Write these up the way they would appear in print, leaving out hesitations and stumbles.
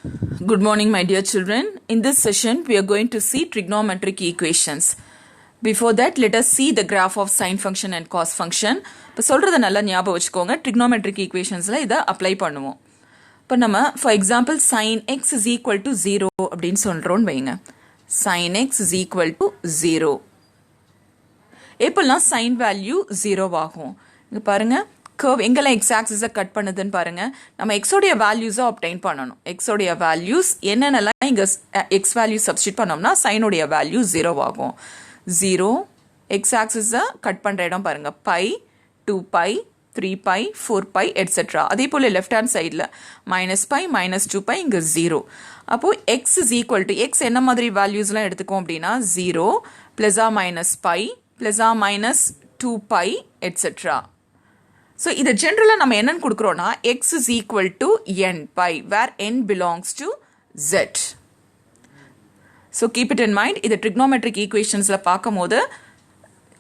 Good morning, my dear children. In this session, we are going to see trigonometric equations. Before that, let us see the graph of sine function and cos function. இப்போ சொல்கிறத நல்லா ஞாபகம் வச்சுக்கோங்க. trigonometric equationsல இதை apply பண்ணுவோம். இப்போ நம்ம for example sin x is equal to 0 அப்படின்னு சொல்கிறோன்னு வைங்க. sin x is equal to 0. எப்பெல்லாம் sin value 0 ஆகும். இங்கே பாருங்கள் curve எங்கெல்லாம் x axis கட் பண்ணுதுன்னு பாருங்க. நம்ம x உடைய வேல்யூஸை obtain பண்ணணும். x உடைய வேல்யூஸ் என்னென்னலாம் இங்கே x வேல்யூ சப்ஸ்டிட் பண்ணோம்னா sin உடைய வேல்யூ 0 ஆகும். 0 x axis கட் பண்ணுற இடம் பாருங்க pi 2 pi 3 pi 4 pi et cetera. அதே போல் லெஃப்ட் ஹேண்ட் சைடில் மைனஸ் பை மைனஸ் 2 பை இங்கே 0. அப்போது x is equal to x என்ன மாதிரி வேல்யூஸ்லாம் எடுத்துக்கோம் அப்படின்னா 0 plus or minus pi plus or minus 2 pi et cetera. So இதை ஜென்ரலாக நம்ம என்னன்னு கொடுக்குறோன்னா x is equal to n pi where n belongs to Z. So keep it in mind. இதை ட்ரிக்னோமெட்ரிக் ஈக்குவேஷன்ஸில் பார்க்கும் போது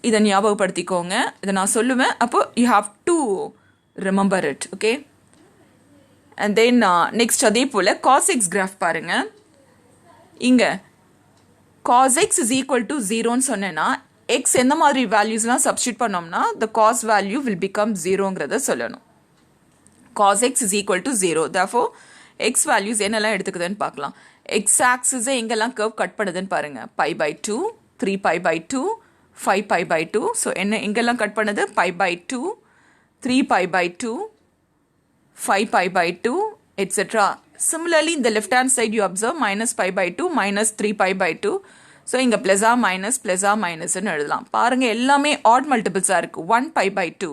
இதை ஞாபகப்படுத்திக்கோங்க. இதை நான் சொல்லுவேன், அப்போ you have to remember it. Okay, and then next அதே போல் காஸ் எக்ஸ் கிராஃப் பாருங்கள். இங்கே cos x is equal to 0ன்னு சொன்னேன்னா எக்ஸ் எந்த மாதிரி வேல்யூஸ்லாம் சப்ஸ்டியூட் பண்ணோம்னா the cos value will become 0ங்கிறத சொல்லணும். Cos x is equal to 0. Therefore x values என்னெல்லாம் எடுத்துக்குதுன்னு பார்க்கலாம். எக்ஸ் ஆக்சிஸை எங்கெல்லாம் கர்வ் கட் பண்ணுதுன்னு பாருங்கள். Pi by 2 3 pi by 2 5 pi by 2. So என்ன எங்கெல்லாம் கட் பண்ணுது pi by 2 3 pi by 2 5 pi by 2 etcetera. Similarly இந்த left hand side you observe minus pi by 2 minus 3 pi by 2. So இங்கே ப்ளஸா மைனஸ்ன்னு எழுதலாம். பாருங்கள் எல்லாமே ஆட் மல்டிபிள்ஸாக இருக்குது. 1 pi by 2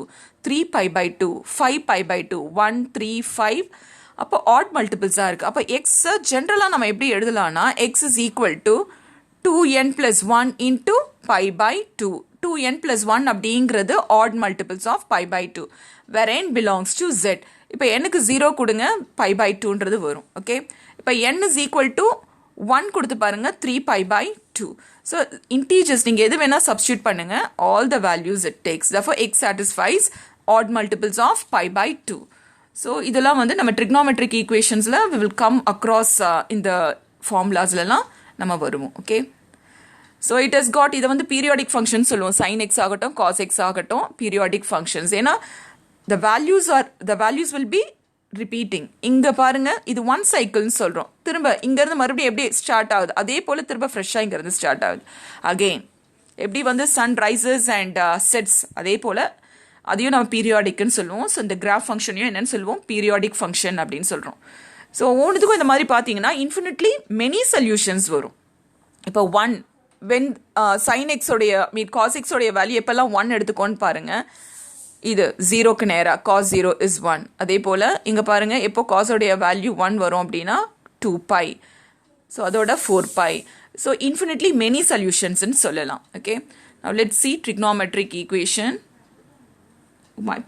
3 pi by 2 5 pi by 2 1 3 5. அப்போ ஆட் மல்டிபிள்ஸாக இருக்குது. அப்போ எக்ஸை ஜென்ரலாக நம்ம எப்படி எழுதலாம்னா x is equal to 2n + 1 into pi by 2. 2n + 1 அப்படிங்கிறது odd multiples of pi by 2 where n belongs to z. இப்போ எனக்கு 0 கொடுங்க பை பை 2ன்றது வரும். ஓகே, இப்போ n இஸ் ஈக்குவல் டு 1 கொடுத்து பாருங்க 3 பை பை 2. ஸோ இன்டீஜர்ஸ் நீங்கள் எது வேணால் சப்ஸ்டியூட் பண்ணுங்க, all the values it takes. therefore x satisfies odd multiples of pi by 2. So இதெல்லாம் வந்து நம்ம ட்ரிக்னோமெட்ரிக் ஈக்குவேஷன்ஸில் we will come across இந்த ஃபார்முலாஸ்லாம் நம்ம வருவோம். Okay, so it has got இதை வந்து பீரியாடிக் ஃபங்க்ஷன் சொல்லுவோம். சைன் எக்ஸ் ஆகட்டும் காஸ் எக்ஸ் ஆகட்டும் பீரியாடிக் ஃபங்க்ஷன்ஸ். ஏன்னா the values will be repeating. இங்கே பாருங்கள் இது ஒன் சைக்கிள்னு சொல்கிறோம். திரும்ப இங்கேருந்து மறுபடியும் எப்படி ஸ்டார்ட் ஆகுது அதே போல் திரும்ப ஃப்ரெஷ்ஷாக இங்கேருந்து ஸ்டார்ட் ஆகுது. அகெயின் எப்படி வந்து சன் ரைசஸ் அண்ட் செட்ஸ் அதே போல் அதையும் நம்ம பீரியாடிக்னு சொல்லுவோம். ஸோ இந்த கிராஃப் ஃபங்க்ஷனையும் என்னென்னு சொல்லுவோம் பீரியாடிக் ஃபங்க்ஷன் அப்படின்னு சொல்கிறோம். ஸோ ஒவ்வொன்றுத்துக்கும் இந்த மாதிரி பார்த்தீங்கன்னா இன்ஃபினிட்லி மெனி சொல்யூஷன்ஸ் வரும். இப்போ 1 வென் சைன் எக்ஸோடைய காஸ் எக்ஸோடைய வேல்யூ எப்போல்லாம் 1 எடுத்துக்கோன்னு பாருங்கள். இது 0க்கு நேராக காஸ் 0 இஸ் 1. அதே போல் இங்கே பாருங்கள் எப்போ காஸோடைய வேல்யூ 1 வரும் அப்படின்னா 2 பை. ஸோ அதோட 4 பை. ஸோ இன்ஃபினிட்லி மெனி சொல்யூஷன்ஸ்ன்னு சொல்லலாம். Okay, now let's see trigonometric equation.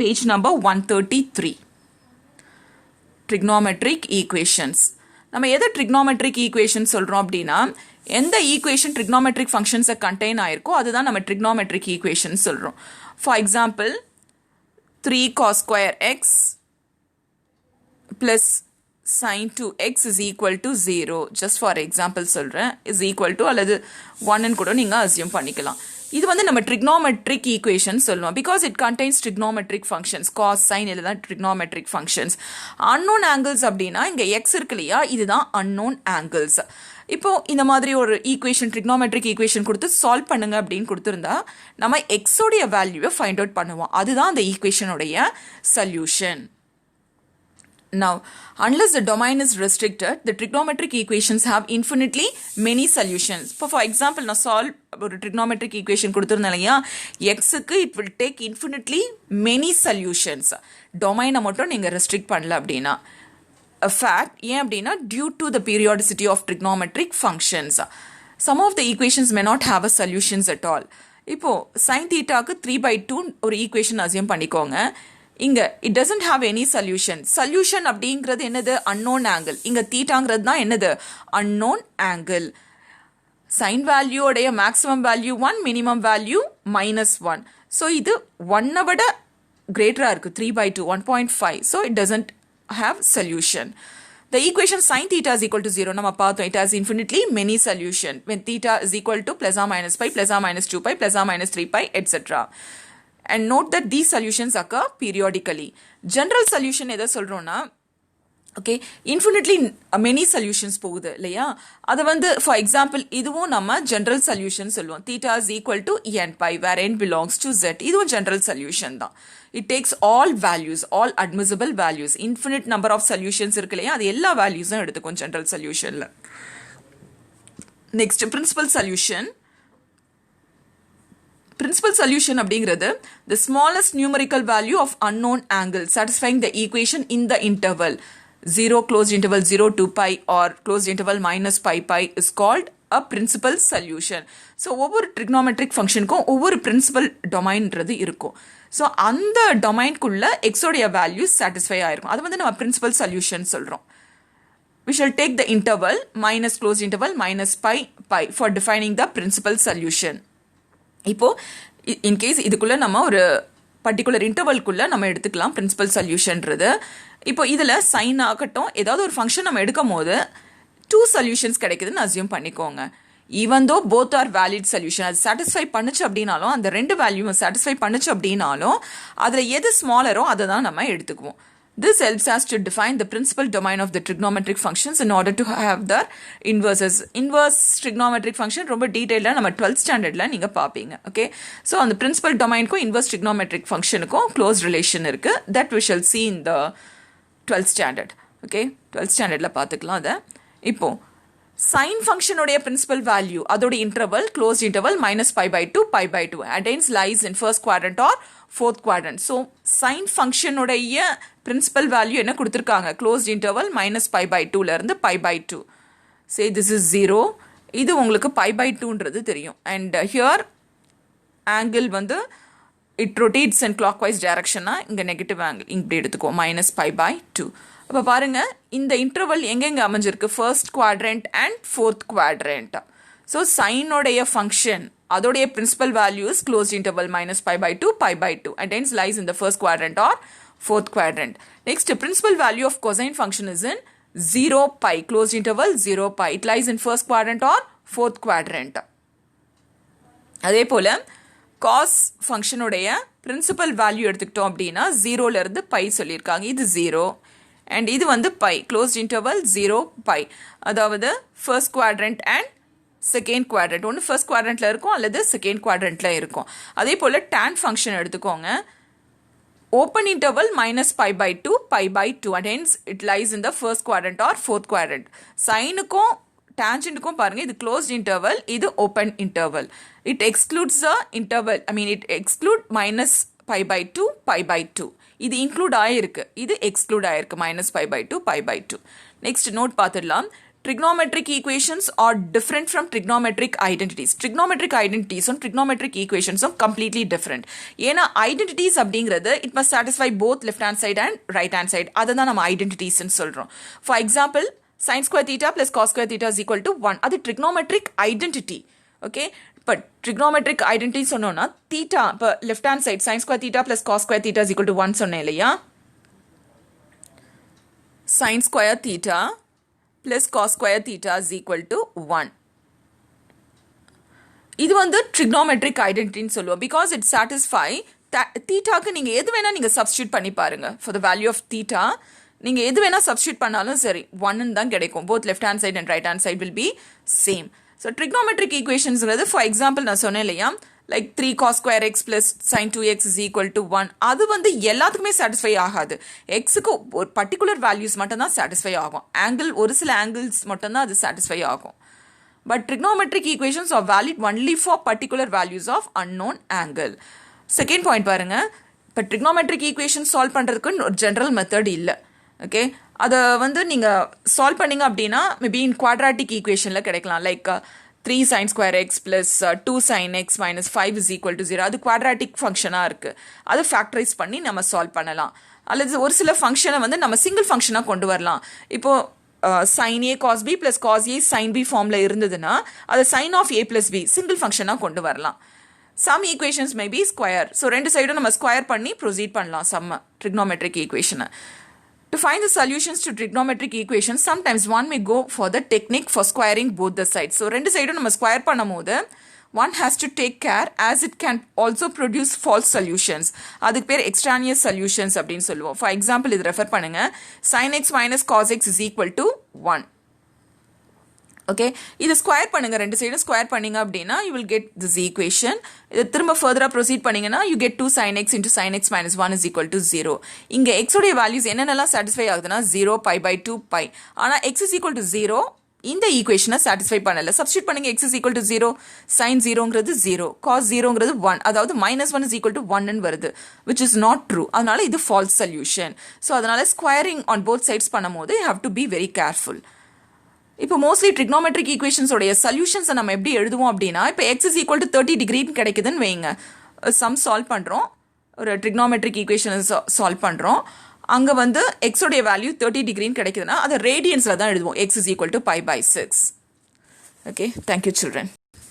Page number 133. trigonometric equations. நம்ம எதை trigonometric equation சொல்கிறோம் அப்படின்னா எந்த ஈக்குவேஷன் trigonometric functions கண்டெயின் ஆயிருக்கோ அதுதான் நம்ம trigonometric equation சொல்கிறோம். For example 3 cos square x plus sin 2x is equal to 0. just for example சொல்கிறேன். is equal to அல்லது 1ன்னு கூட நீங்கள் அசியூம் பண்ணிக்கலாம். இது வந்து நம்ம trigonometric equation சொல்லுவோம். because it contains trigonometric functions. cos sin இதுதான் trigonometric functions. unknown angles அப்படின்னா இங்கே x இருக்கு இல்லையா, இதுதான் unknown angles. இப்போ இந்த மாதிரி ஒரு ஈக்குவேஷன் trigonometric equation கொடுத்து சால்வ் பண்ணுங்க அப்படின்னு கொடுத்துருந்தா நம்ம எக்ஸோடைய வேல்யூவை ஃபைண்ட் அவுட் பண்ணுவோம். அதுதான் அந்த ஈக்குவேஷனுடைய solution. Now, unless the domain is restricted, the trigonometric equations have infinitely many solutions. For example, நான் solve ஒரு trigonometric equation கொடுத்துருந்தேன் இல்லையா, xக்கு it will take infinitely many solutions. டொமைனை மட்டும் நீங்கள் ரெஸ்ட்ரிக்ட் பண்ணல அப்படின்னா. A fact, ஏன் அப்படின்னா due to the periodicity of trigonometric functions. Some of the equations may not have a solutions at all. இப்போ sin thetaக்கு 3/2 ஒரு ஈக்குவேஷன் அசியூம் பண்ணிக்கோங்க. இங்கே it doesn't have any solution. solution அப்படிங்கிறது என்னது unknown angle. இங்கே தீட்டாங்கிறது தான் என்னது unknown angle. sin வேல்யூடைய maximum value 1 minimum value -1. So இது 1 விட கிரேட்டராக இருக்குது 3/2 1.5. So it doesn't have solution. The equation sin theta is equal to 0 நம்ம பார்த்தோம். It has infinitely many solution when theta is equal to plus or minus pi, plus or minus 2 pi, plus or minus 3 pi, etc. And note that these solutions occur periodically. General solution எதை சொல்றோம்னா okay infinitely many solutions போகுது இல்லையா, அதை வந்து for example இதுவும் நம்ம general solution சொல்லுவோம். Theta is equal to n pi where n belongs to z. இதுவும் ஜென்ரல் சொல்யூஷன் தான். It takes all values, all admissible values. Infinite number of solutions இருக்கு இல்லையா, அது எல்லா வேல்யூஸும் எடுத்துக்கும் ஜென்ரல் சொல்யூஷன்ல. Next principal solution. Principal solution அப்படிங்கிறது the smallest numerical value of unknown angle satisfying the equation in the interval 0 closed interval 0 to pi or closed interval minus pi pi is called a principal solution. So ஒவ்வொரு trigonometric functionக்கும் ஒவ்வொரு principal domainன்றது இருக்கும். So அந்த டொமைன்குள்ள எக்ஸோடைய values satisfy ஆயிருக்கும். அது வந்து நம்ம principal solution சொல்றோம். We shall take the interval minus closed interval minus pi pi for defining the principal solution. இப்போ இன்கேஸ் இதுக்குள்ள நம்ம ஒரு பர்டிகுலர் இன்டர்வல்குள்ள நம்ம எடுத்துக்கலாம் பிரின்சிபல் சொல்யூஷன்றது. இப்போ இதில் சைன் ஆகட்டும் ஏதாவது ஒரு ஃபங்க்ஷன் நம்ம எடுக்கும் போது 2 சொல்யூஷன்ஸ் கிடைக்குதுன்னு அசியூம் பண்ணிக்கோங்க. Even though both are valid solution, அது சாட்டிஸ்ஃபை பண்ணுச்சு அப்படின்னாலும் அந்த 2 வேல்யூவும் சாட்டிஸ்ஃபை பண்ணுச்சு அப்படின்னாலும் அதில் எது ஸ்மாலரோ அதை தான் நம்ம எடுத்துக்குவோம். This helps us to define the principal domain of the trigonometric functions in order to have their inverses. Inverse trigonometric function ரொம்ப டீடைலா நம்ம 12th ஸ்டாண்டர்ட்ல நீங்க பாப்பீங்க. ஓகே, ஸோ அந்த principal domainக்கும் inverse trigonometric functionக்கும் close relation இருக்கு. That we shall see in the 12th standard. Okay, 12th ஸ்டாண்டர்ட்ல பார்த்துக்கலாம் அதை. இப்போ sin function உடைய principal value அதோட interval closed interval minus pi by 2 pi by 2 and hence lies in first quadrant or fourth quadrant. So sin function உடைய principal value என்ன கொடுத்திருக்காங்க, closed interval minus pi by 2ல இருந்து pi by 2. Say this is 0. இது உங்களுக்கு pi by 2ன்றது தெரியும். And here angle வந்து it rotates in clockwise direction. இங்க negative angle இப்படி எடுத்துக்கோ minus pi by 2. அப்போ பாருங்க இந்த இன்டர்வல் எங்கெங்க அமைஞ்சிருக்கு, first quadrant and fourth quadrant. So சைனோடைய ஃபங்க்ஷன் அதோடைய principal values closed interval minus pi by 2 pi by 2 and hence lies in the first quadrant or fourth quadrant. Next, principal value of cosine function is in 0 pi closed interval 0 pi. It lies in first quadrant or fourth quadrant. அதே போல cos function உடைய principal value எடுத்துக்கிட்டோம் அப்படின்னா 0ல இருந்து pi சொல்லியிருக்காங்க. இது 0 and இது வந்து pi closed interval 0 pi. அதாவது first quadrant and second quadrant. ஒன்று first quadrantல இருக்கும் அல்லது second quadrantல இருக்கும். அதே போல tan function எடுத்துக்கோங்க. Open interval minus pi by 2 pi by 2 and hence it lies in the first quadrant or fourth quadrant. Sinuக்கும் tangentக்கும் பாருங்க இது closed interval, இது open interval. It excludes the interval, it exclude minus pi by 2 pi by 2. இது include ஆயிருக்கு, இது exclude ஆயிருக்கு minus pi by 2 pi by 2. Next note பார்த்துடலாம். Trigonometric equations are different from trigonometric identities. Trigonometric identities and trigonometric equations are completely different. ஏன்னா identities அப்படிங்கிறது it must satisfy both left hand side and right hand side. அதுதான் நம்ம identities ன்னு சொல்றோம். For example, sin square theta plus cos square theta is equal to 1. அது trigonometric identity. Okay? But trigonometric identity சொன்னோம்னா theta இப்போ left hand side sin square theta plus cos square theta is equal to 1 சொன்னேன் இல்லையா? Sin square theta plus cos square theta is equal to 1. இது வந்து trigonometric identity ன்னு சொல்லுவோம். Because it satisfy thetaக்கு நீங்க எது வேணா நீங்க substitute பண்ணி பாருங்க. For the value of theta நீங்க எது வேணா substitute பண்ணாலும் சரி 1 தான் கிடைக்கும். Both left hand side and right hand side will be same. So trigonometric equations for example நான் சொன்னேன் இல்லையா, like 3 cos square x plus sin 2x is equal to 1. அது வந்து எல்லாத்துக்குமே satisfy ஆகாது. xக்கு ஒரு particular values மட்டும் தான் satisfy ஆகும். angle ஒரு சில angles மட்டும் தான் அது satisfy ஆகும். But trigonometric equations are valid only for particular values of unknown angle. Second point பாருங்க, இப்போ trigonometric equations solve பண்றதுக்கு ஒரு general method இல்ல. ஓகே, அதை வந்து நீங்க சால்வ் பண்ணீங்க அப்படின்னா மேபி இன் குவாட்ராட்டிக் ஈக்குவேஷன்ல கிடைக்கலாம். Like 3 sin square x plus 2 sin x minus 5 is equal to 0. அது குவாட்ராட்டிக் ஃபங்க்ஷனாக இருக்கு. அதை ஃபேக்டரைஸ் பண்ணி நம்ம சால்வ் பண்ணலாம். அல்லது ஒரு சில ஃபங்க்ஷனை வந்து நம்ம சிங்கிள் ஃபங்க்ஷனாக கொண்டு வரலாம். இப்போ sin a cos b plus cos a sin b ஃபார்ம்ல இருந்ததுன்னா அதை sin of a plus b single ஃபங்க்ஷனாக கொண்டு வரலாம். Some equations may be square. So ரெண்டு சைடும் நம்ம ஸ்கொயர் பண்ணி ப்ரொசீட் பண்ணலாம் some trigonometric equation. To find the solutions to trigonometric equations, sometimes one may go for the technique for squaring both the sides. So, ரெண்டு சைடும் நம்ம square பண்ணும்போது one has to take care as it can also produce false solutions. அதுக்கு பேர் extraneous solutions அப்படின்னு சொல்லுவோம். For example, இது refer பண்ணுங்க. sin x minus cos x is equal to 1. Okay, இது ஸ்கொயர் பண்ணுங்க, ரெண்டு சைடும் ஸ்கொயர் பண்ணீங்க அப்படின்னா you will get this equation. இது திரும்ப further proceed பண்ணீங்கன்னா you get 2 sin x into sin x minus 1 is equal to 0. இங்க x உடைய values என்னென்னலாம் satisfy ஆகுதுன்னா 0, pi by 2, pi. ஆனா x is equal to 0 இந்த ஈக்குவேஷனை சாட்டிஸ்ஃபை பண்ணல. சப்ஸ்டியூட் பண்ணுங்க, x is equal to 0, sin 0ங்கிறது 0, cos 0ங்கிறது 1, அதாவது minus 1 is equal to 1 ன்னு வருது, which is not true. அதனால இது false solution. So அதனால squaring on both sides பண்ணும்போது you have to be very careful. இப்போ மோஸ்ட்லி ட்ரிக்னோமெட்ரிக் ஈக்குவேஷன்ஸ் உடைய சொல்யூஷன்ஸை நம்ம எப்படி எழுதுவோம் அப்படின்னா, இப்போ x is equal to 30 டிகிரின்னு கிடைக்குதுன்னு வைங்க, சம் சால்வ் பண்ணுறோம், ஒரு ட்ரிக்னோமெட்ரிக் ஈக்குவேஷனை சால்வ் பண்ணுறோம், அங்கே வந்து x உடைய வேல்யூ 30 டிகிரின்னு கிடைக்குதுன்னா அதை ரேடியன்ஸில் தான் எழுதுவோம், x is equal to pi by 6. Okay, thank you children.